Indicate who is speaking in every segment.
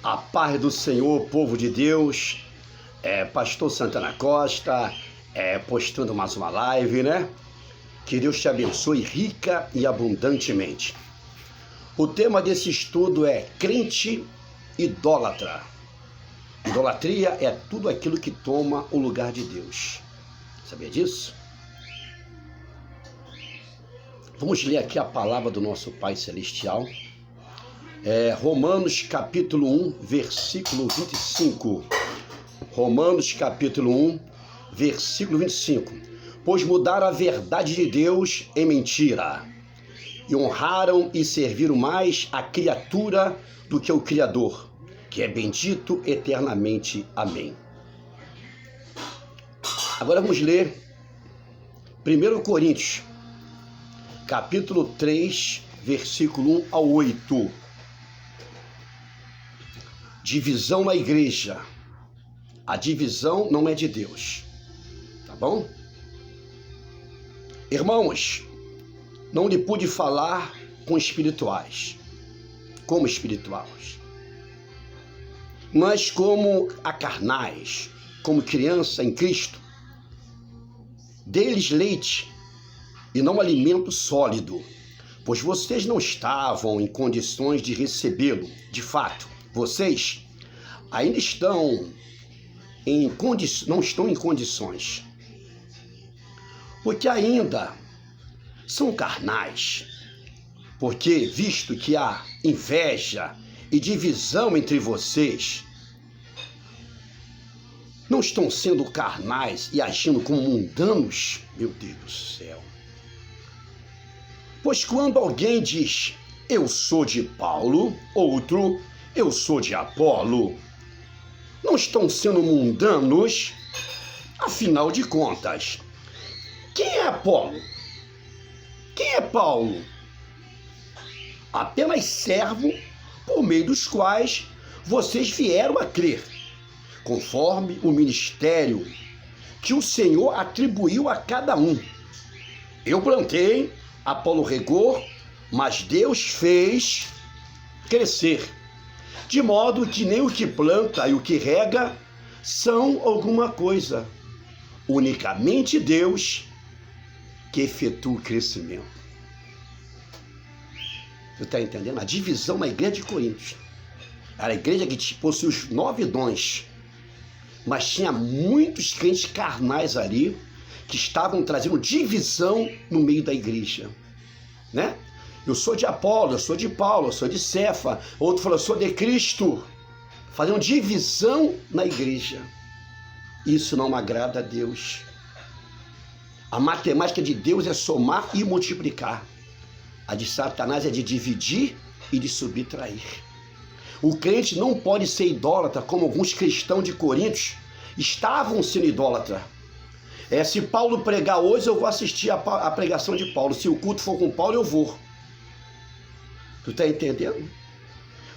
Speaker 1: A paz do Senhor, povo de Deus, Pastor Santana Costa, postando mais uma live, né? Que Deus te abençoe rica e abundantemente. O tema desse estudo é crente idólatra. Idolatria é tudo aquilo que toma o lugar de Deus. Sabia disso? Vamos ler aqui a palavra do nosso Pai Celestial. Romanos capítulo 1, versículo 25. Romanos capítulo 1, versículo 25. Pois mudaram a verdade de Deus em mentira, e honraram e serviram mais a criatura do que o Criador, que é bendito eternamente. Amém. Agora vamos ler 1 Coríntios, capítulo 3, versículo 1 ao 8. Divisão na igreja. A divisão não é de Deus. Tá bom? Irmãos, não lhe pude falar como espirituais, mas como a carnais, como criança em Cristo. Dê-lhes leite e não alimento sólido, pois vocês não estavam em condições de recebê-lo. De fato, vocês ainda não estão em condições, porque ainda são carnais, porque visto que há inveja e divisão entre vocês, não estão sendo carnais e agindo como mundanos? Meu Deus do céu! Pois quando alguém diz, eu sou de Paulo, outro, eu sou de Apolo, não estão sendo mundanos? Afinal de contas, quem é Apolo? Quem é Paulo? Apenas servo por meio dos quais vocês vieram a crer, conforme o ministério que o Senhor atribuiu a cada um. Eu plantei, Apolo regou, mas Deus fez crescer, de modo que nem o que planta e o que rega são alguma coisa, unicamente Deus que efetua o crescimento. Você está entendendo? A divisão na igreja de Coríntios era a igreja que possui os 9 dons, mas tinha muitos crentes carnais ali que estavam trazendo divisão no meio da igreja, né? Eu sou de Apolo, eu sou de Paulo, eu sou de Cefa. Outro falou, eu sou de Cristo. Fazendo divisão na igreja. Isso não agrada a Deus. A matemática de Deus é somar e multiplicar. A de Satanás é de dividir e de subtrair. O crente não pode ser idólatra, como alguns cristãos de Coríntios estavam sendo idólatras. Se Paulo pregar hoje, eu vou assistir a pregação de Paulo. Se o culto for com Paulo, eu vou. Tu tá entendendo?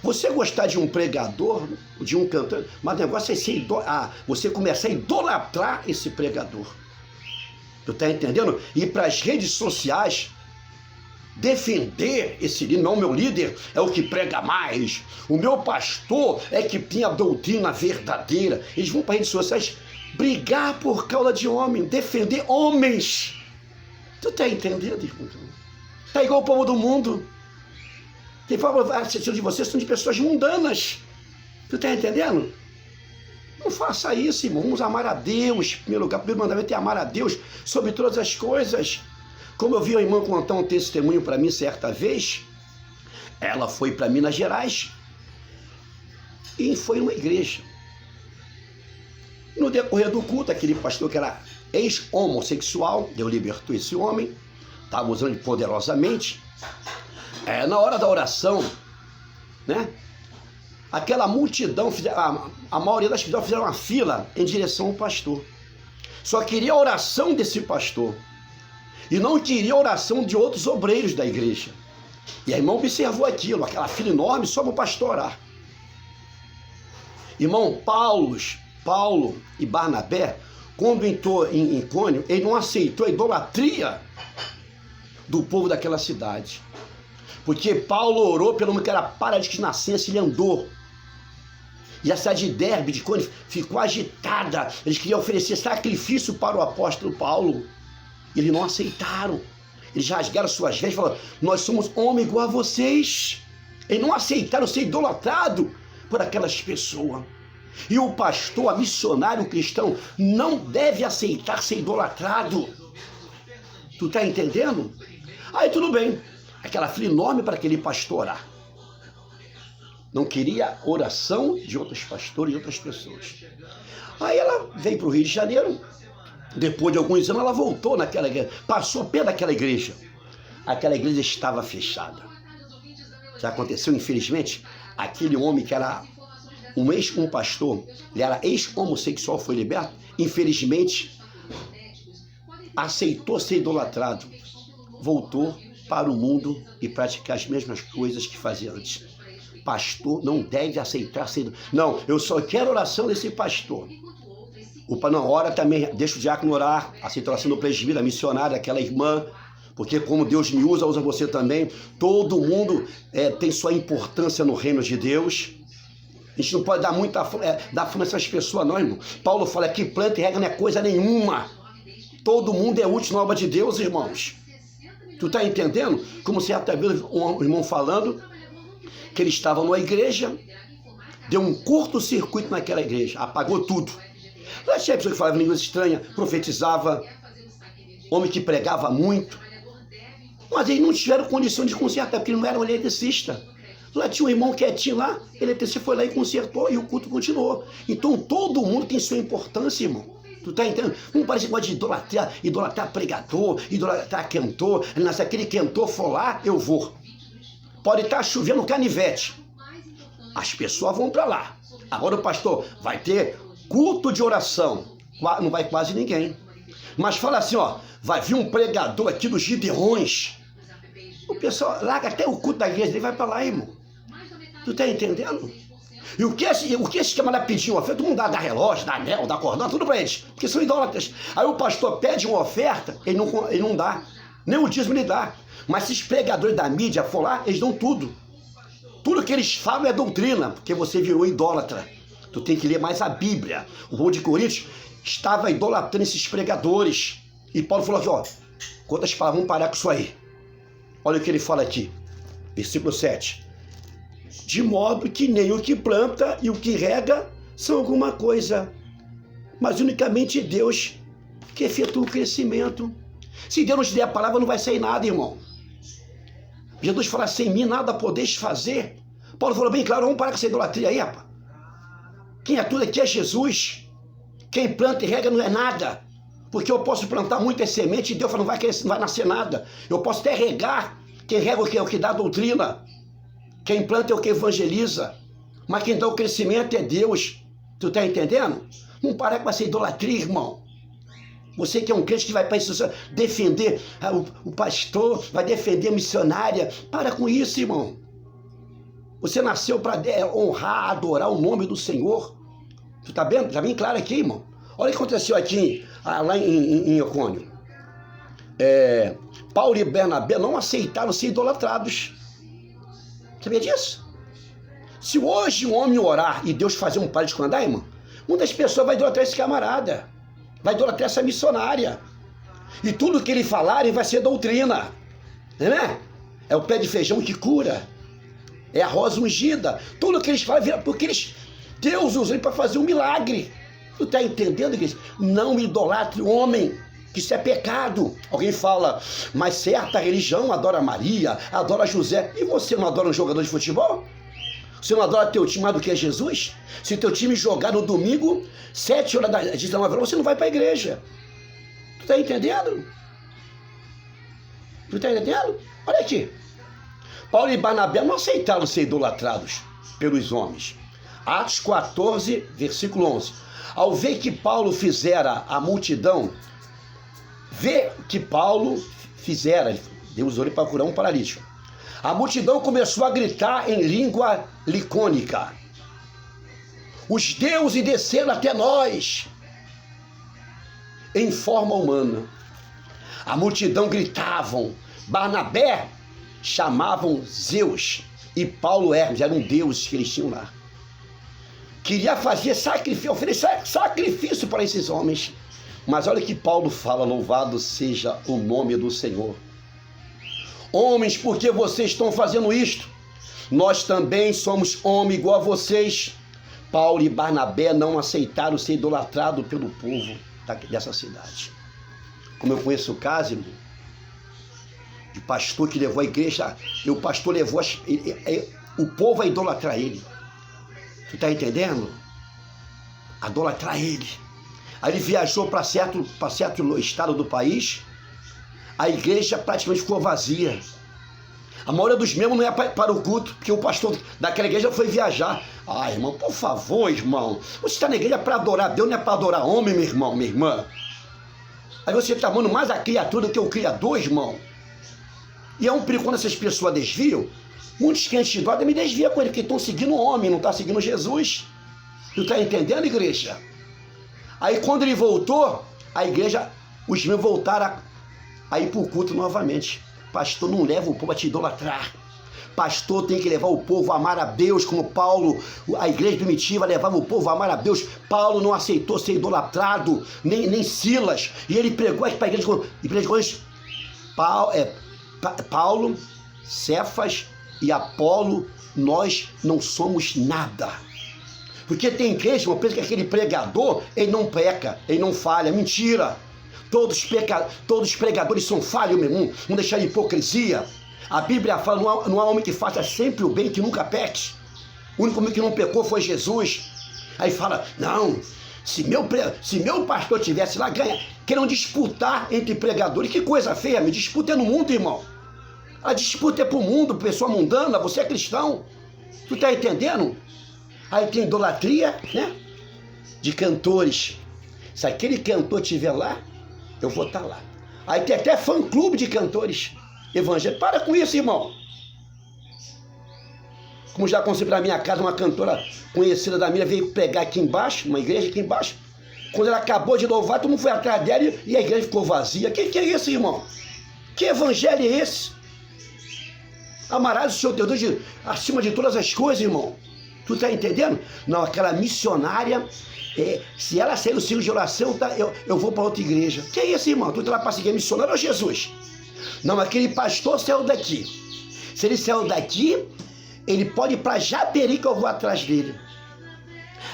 Speaker 1: Você gostar de um pregador, de um cantor, mas o negócio é você começar a idolatrar esse pregador. Tu tá entendendo? Ir para as redes sociais defender esse líder. Não, meu líder é o que prega mais. O meu pastor é que tem a doutrina verdadeira. Eles vão para as redes sociais brigar por causa de homem, defender homens. Tu tá entendendo, irmão? Tá igual o povo do mundo. Quem fala assistir de vocês são de pessoas mundanas. Tu tá entendendo? Não faça isso, irmão. Vamos amar a Deus. Em primeiro lugar, o primeiro mandamento é amar a Deus sobre todas as coisas. Como eu vi a irmã contar um testemunho para mim certa vez, ela foi para Minas Gerais e foi numa igreja. No decorrer do culto, aquele pastor que era ex-homossexual, Deus libertou esse homem, estava usando ele poderosamente. Na hora da oração, né? Aquela multidão, a maioria das pessoas fizeram uma fila em direção ao pastor. Só queria a oração desse pastor. E não queria a oração de outros obreiros da igreja. E a irmã observou aquilo, aquela fila enorme só para o pastor orar. Irmão, Paulo e Barnabé, quando entrou em Icônio, ele não aceitou a idolatria do povo daquela cidade. Porque Paulo orou pelo homem que era paralítico de nascença, ele andou. E a cidade de Derbe, de Cônio, ficou agitada. Eles queriam oferecer sacrifício para o apóstolo Paulo. Eles não aceitaram. Eles rasgaram suas vestes e falaram: nós somos homem igual a vocês. Eles não aceitaram ser idolatrado por aquelas pessoas. E o pastor, a missionário cristão, não deve aceitar ser idolatrado. Tu tá entendendo? Aí tudo bem. Aquela fila enorme para aquele pastor orar. Não queria oração de outros pastores e outras pessoas. Aí ela veio para o Rio de Janeiro. Depois de alguns anos ela voltou naquela igreja. Passou perto daquela igreja. Aquela igreja estava fechada. Já aconteceu, infelizmente, aquele homem que era um pastor, ele era ex-homossexual, foi liberto, infelizmente, aceitou ser idolatrado, voltou para o mundo e praticar as mesmas coisas que fazia antes. Pastor não deve aceitar ser... Não, eu só quero oração desse pastor. Não, ora também, deixa o diácono orar, aceita a oração do presbítero, da missionária, aquela irmã, porque como Deus me usa, usa você também. Todo mundo tem sua importância no reino de Deus. A gente não pode dar muita dar fama a essas pessoas, não, irmão. Paulo fala que planta e rega não é coisa nenhuma. Todo mundo é útil na obra de Deus, irmãos. Tu tá entendendo? Como certa vez um irmão falando que ele estava numa igreja, deu um curto-circuito naquela igreja, apagou tudo. Lá tinha pessoa que falava línguas estranhas, profetizava, homem que pregava muito, mas eles não tiveram condição de consertar, porque ele não era um eletricista. Lá tinha um irmão quietinho lá, o eletricista foi lá e consertou e o culto continuou. Então todo mundo tem sua importância, irmão. Tu tá entendendo? Não parece que pode idolatrar pregador, idolatrar cantor. Se aquele cantor for lá, eu vou. Pode estar chovendo canivete. As pessoas vão para lá. Agora o pastor vai ter culto de oração. Não vai quase ninguém. Mas fala assim, ó, vai vir um pregador aqui dos Gideões. O pessoal larga até o culto da igreja, ele vai para lá, irmão. Tu tá entendendo? E o que esse camarada pediu uma oferta? Todo mundo dá relógio, dá anel, dá cordão, tudo para eles, porque são idólatras. Aí o pastor pede uma oferta, ele não dá, nem o dízimo ele dá. Mas se os pregadores da mídia for lá, eles dão tudo. Tudo que eles falam é doutrina, porque você virou idólatra. Tu tem que ler mais a Bíblia. O povo de Coríntios estava idolatrando esses pregadores. E Paulo falou aqui, ó, quantas palavras, vamos parar com isso aí. Olha o que ele fala aqui, versículo 7. De modo que nem o que planta e o que rega são alguma coisa, mas unicamente Deus que efetua o crescimento. Se Deus não te der a palavra, não vai sair nada, irmão. Jesus fala, sem mim nada podeis fazer. Paulo falou bem claro, vamos parar com essa idolatria aí, rapaz. Quem é tudo aqui é Jesus. Quem planta e rega não é nada. Porque eu posso plantar muita semente e Deus fala, não vai crescer, não vai nascer nada. Eu posso até regar. Quem rega é o que dá a doutrina. Quem planta é o que evangeliza. Mas quem dá o crescimento é Deus. Tu tá entendendo? Não para com essa idolatria, irmão. Você que é um crente que vai para isso defender o pastor, vai defender a missionária. Para com isso, irmão. Você nasceu para honrar, adorar o nome do Senhor. Tu tá vendo? Tá bem claro aqui, irmão. Olha o que aconteceu aqui, lá em Icônio. Paulo e Bernabé não aceitaram ser idolatrados. Sabia disso? Se hoje um homem orar e Deus fazer um palho de andar, irmão, muitas pessoas vão idolatrar esse camarada, vai idolatrar essa missionária. E tudo que ele falarem vai ser doutrina. Né? É o pé de feijão que cura. É a rosa ungida. Tudo que eles falam vira porque Deus usa ele para fazer um milagre. Tu tá entendendo, igreja? Não idolatre o homem, que isso é pecado. Alguém fala, mas certa religião adora Maria, adora José. E você não adora um jogador de futebol? Você não adora teu time mais do que Jesus? Se teu time jogar no domingo, 7 horas da 19 horas, você não vai para a igreja. Tu tá entendendo? Tu tá entendendo? Olha aqui. Paulo e Barnabé não aceitaram ser idolatrados pelos homens. Atos 14, versículo 11. Ao ver que Paulo fizera a multidão, Deus usou ele para curar um paralítico. A multidão começou a gritar em língua licônica. Os deuses desceram até nós em forma humana. A multidão gritavam. Barnabé chamavam Zeus e Paulo Hermes, eram deuses que eles tinham lá. queria fazer sacrifício, oferecer sacrifício para esses homens. Mas olha que Paulo fala, louvado seja o nome do Senhor. Homens, por que vocês estão fazendo isto? Nós também somos homens igual a vocês. Paulo e Barnabé não aceitaram ser idolatrados pelo povo dessa cidade. Como eu conheço o caso, irmão, de pastor que levou a igreja, e o pastor levou o povo a idolatrar ele. Tu está entendendo? A idolatrar ele. Aí ele viajou para certo estado do país, a igreja praticamente ficou vazia. A maioria dos membros não ia para o culto, porque o pastor daquela igreja foi viajar. Ah, irmão, por favor, irmão, você está na igreja para adorar Deus, não é para adorar homem, meu irmão, minha irmã. Aí você está amando mais a criatura do que o Criador, irmão. E é um perigo quando essas pessoas desviam. Muitos crentes de me desviam com ele, porque estão seguindo o homem, não estão seguindo Jesus. Tu está entendendo, igreja? Aí quando ele voltou, a igreja, os membros voltaram a ir para o culto novamente. Pastor, não leva o povo a te idolatrar. Pastor tem que levar o povo a amar a Deus, como Paulo, a igreja primitiva levava o povo a amar a Deus. Paulo não aceitou ser idolatrado, nem Silas. E ele pregou para a igreja de Paulo, Cefas e Apolo, nós não somos nada. Porque tem crente, irmão, pensa que aquele pregador, ele não peca, ele não falha. Mentira. Todos os pregadores são falhos, meu irmão. Não deixar de hipocrisia. A Bíblia fala, não há homem que faça sempre o bem, que nunca peque. O único homem que não pecou foi Jesus. Aí fala, não, se meu pastor tivesse lá, querem disputar entre pregadores. Que coisa feia, me disputa é no mundo, irmão. A disputa é pro mundo, pessoa mundana, você é cristão. Tu tá entendendo? Aí tem idolatria, né? De cantores. Se aquele cantor estiver lá, eu vou estar lá. Aí tem até fã-clube de cantores evangélicos. Para com isso, irmão. Como já aconteceu na minha casa, uma cantora conhecida da minha veio pregar aqui embaixo, uma igreja aqui embaixo. Quando ela acabou de louvar, todo mundo foi atrás dela e a igreja ficou vazia. Que é isso, irmão? Que evangelho é esse? Amarás o seu Deus acima de todas as coisas, irmão. Tu tá entendendo? Não, aquela missionária, se ela sair do ciclo de oração, tá, eu vou para outra igreja. Que é isso, irmão? Tu tá lá para seguir a missionária ou Jesus? Não, aquele pastor saiu daqui. Se ele saiu daqui, ele pode ir para Japeri, que eu vou atrás dele.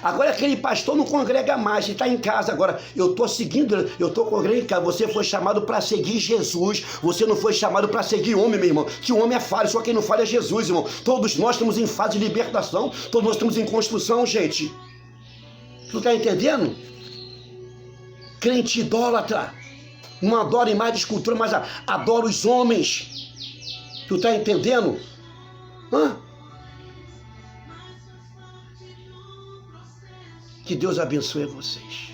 Speaker 1: Agora aquele pastor não congrega mais, ele está em casa. Agora eu estou seguindo, eu estou congregando. Você foi chamado para seguir Jesus. Você não foi chamado para seguir homem, meu irmão. Que o homem é falho, só quem não falha é Jesus, irmão. Todos nós estamos em fase de libertação. Todos nós estamos em construção, gente. Tu está entendendo? Crente idólatra. Não adora imagem de escultura, mas adora os homens. Tu está entendendo? Hã? Que Deus abençoe vocês,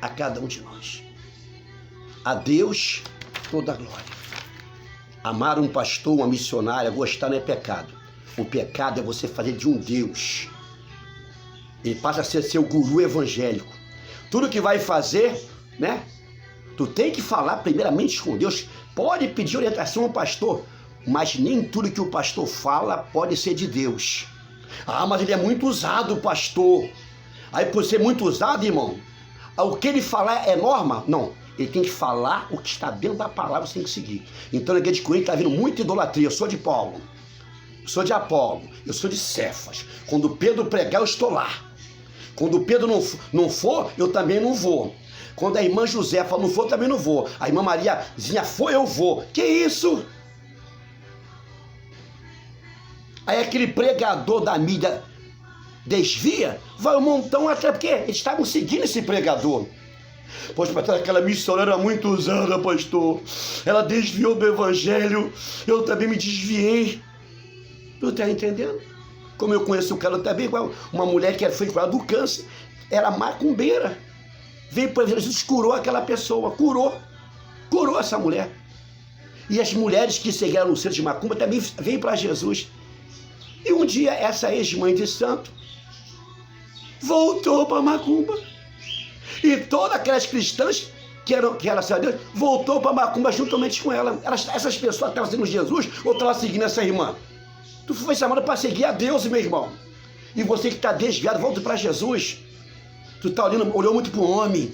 Speaker 1: a cada um de nós. A Deus toda a glória. Amar um pastor, uma missionária, gostar não é pecado. O pecado é você fazer de um Deus. Ele passa a ser seu guru evangélico. Tudo que vai fazer, né? Tu tem que falar primeiramente com Deus. Pode pedir orientação ao pastor, mas nem tudo que o pastor fala pode ser de Deus. Ah, mas ele é muito usado, pastor. Aí por ser muito usado, irmão, o que ele falar é norma? Não, ele tem que falar o que está dentro da palavra, você tem que seguir. Então na igreja de Corinto está vindo muita idolatria. Eu sou de Paulo, eu sou de Apolo, eu sou de Cefas. Quando Pedro pregar, eu estou lá. Quando Pedro não for, eu também não vou. Quando a irmã Josefa não for, eu também não vou. A irmã Mariazinha for, eu vou. Que isso? Aí aquele pregador da mídia desvia, vai um montão atrás, porque eles estavam seguindo esse pregador. Pois pastor, aquela missionária era muito usada, pastor. Ela desviou do evangelho, eu também me desviei. Tu tá entendendo? Como eu conheço o cara também, igual uma mulher que foi curada do câncer, era macumbeira. Veio para Jesus, curou aquela pessoa, curou essa mulher. E as mulheres que seguiram no centro de macumba também veio para Jesus. E um dia essa ex-mãe de santo voltou para macumba. E todas aquelas cristãs que eram a Deus, voltou para macumba juntamente com ela. Essas pessoas estavam seguindo Jesus ou estavam seguindo essa irmã? Tu foi chamado para seguir a Deus, meu irmão. E você que está desviado, volta para Jesus. Tu está olhou muito para o homem.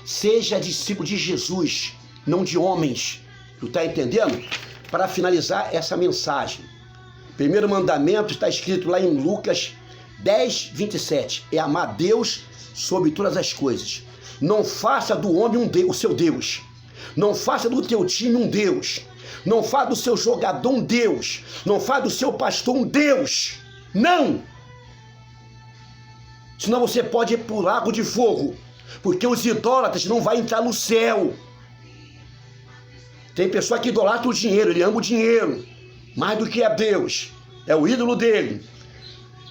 Speaker 1: Seja discípulo de Jesus, não de homens. Tu está entendendo? Para finalizar essa mensagem, primeiro mandamento está escrito lá em Lucas 10, 27. É amar Deus sobre todas as coisas. Não faça do homem o seu Deus. Não faça do teu time um Deus. Não faça do seu jogador um Deus. Não faça do seu pastor um Deus. Não! Senão você pode ir para o lago de fogo. Porque os idólatras não vão entrar no céu. Tem pessoa que idolatra o dinheiro, ele ama o dinheiro. Mais do que a Deus. É o ídolo dele.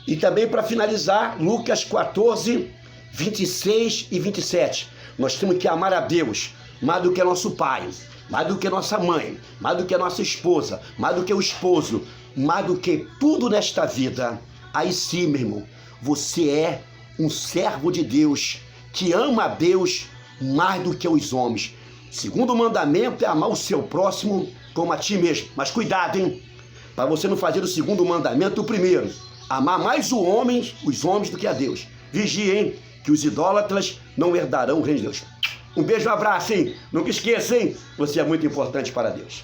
Speaker 1: E também para finalizar, Lucas 14, 26 e 27. Nós temos que amar a Deus mais do que nosso pai, mais do que nossa mãe, mais do que a nossa esposa, mais do que o esposo, mais do que tudo nesta vida. Aí sim, meu irmão, você é um servo de Deus, que ama a Deus mais do que os homens. Segundo mandamento é amar o seu próximo como a ti mesmo. Mas cuidado, hein? Para você não fazer o segundo mandamento, o primeiro. Amar mais os homens do que a Deus. Vigie, hein? Que os idólatras não herdarão o reino de Deus. Um beijo, um abraço, hein? Nunca esqueça, hein? Você é muito importante para Deus.